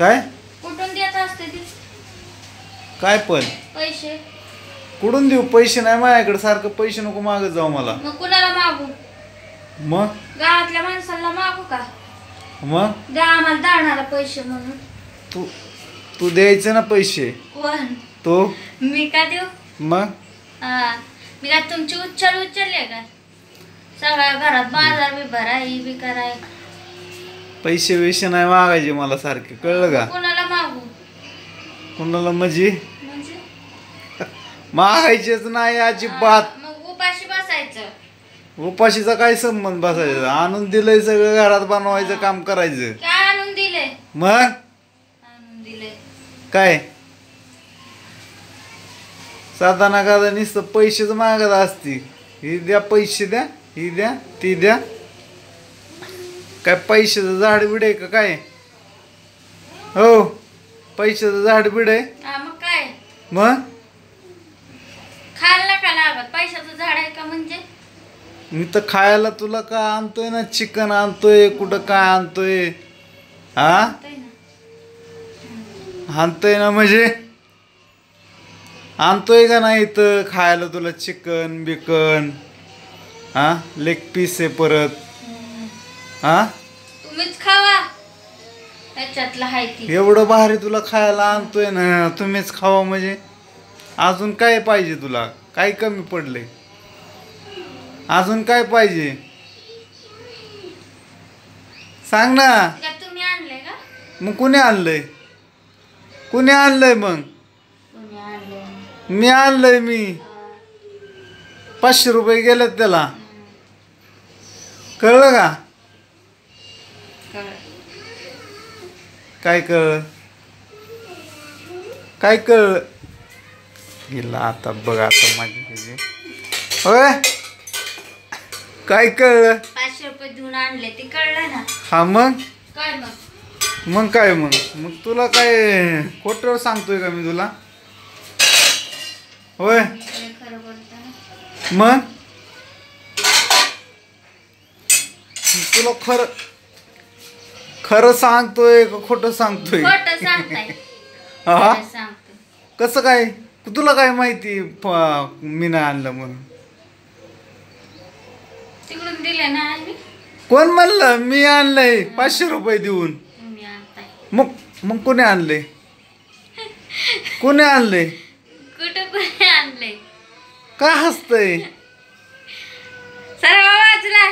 काय कुठून देत असते ती काय पण पैसे? कुठून देऊ पैसे? नाही माझ्याकडे. सारखं पैसे नको मागत जाऊ मला. मग कुणाला मागू? मग गावातल्या माणसाला मागू का? मग द्या आम्हाला दाणाला पैसे म्हणून. तू तू द्यायचे ना पैसे. कोण? तो मी का देऊ? मग हा, मी का तुमची उचलले का? सगळ्या घरात बाजार बी भराय बी कराय. पैसे वैसे नाही मागायचे मला सारखे, कळलं का? कोणाला मागू? कोणाला म्हणजे म्हणजे मागायचेच नाही अजिबात. मग उपाशी बसायचं. उपाशीचा काय संबंध बसायचा? आणून दिलंय सगळं, घरात बनवायचं काम करायचं. काय आणून दिले? मग आणून दिले काय साधा ना का नुसतं पैसेच मागत असती. ही द्या पैसे द्या, ही द्या ती द्या. काय पैशाचं झाड बिड आहे का काय? हो पैशाचं झाड बिड आहे. मग काय? मग खायला नका लागत. पैशाचं झाड आहे का म्हणजे? मी तर खायला तुला का आणतोय ना, चिकन आणतोय, कुठं काय आणतोय. हा आणतोय ना म्हणजे आणतोय का नाही तर खायला तुला चिकन बिकन. हा लेग पीस आहे परत. हा तुम्हीच खावा, त्याच्यातलं आहे ती. एवढं भारी तुला खायला आणतोय ना, तुम्हीच खावा म्हणजे अजून काय पाहिजे तुला? काय कमी पडले? अजून काय पाहिजे सांग ना. का तुम्ही आणले का? मग कुणी आणलंय? कुणी आणलंय? मग तुम्ही आणले. मी आणलंय. मी 500 रुपये गेलेत त्याला, कळलं का? काय कळ काय कळ गेला आता बघ. आता माझी होय काय कळलं? 500 रुपये देऊन आणले ते कळलं ना. हा मग काय मग? मग काय मग मग तुला काय खोटं सांगतोय का मी तुला? होय खरं बोलता ना. मग तुला खरं खरं सांगतोय का खोटं सांगतोय? खोटं सांगताय. हा खरं सांगतो. कसं काय? तुला काय माहिती मी नाही आणलं म्हणून? तिकडून दिले ना आम्ही. कोण म्हणलं मी आणलंय 500 रुपये देऊन? तुम्ही आणताय. मग मग कोणी आणलंय? कोणी आणलंय? कुठं कोणी आणले? का हसतय? सर्व वाजला.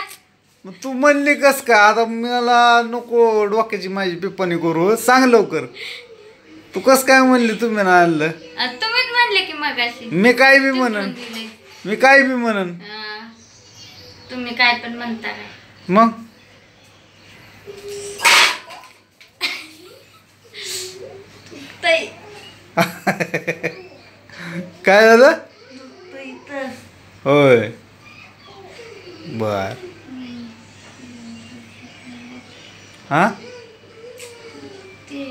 मग तू म्हणली कस का? आता मला नको डोक्याची माझी पिप्पानी करू. सांग लवकर. तू कस काय म्हणली तुम्ही ना आणलं? तुम्हीच म्हणले की मगाशी. मी काय बी म्हणन. मी काय बी म्हणन. तुम्ही काय पण म्हणता काय? मग काय झालं? होय बर. हा ते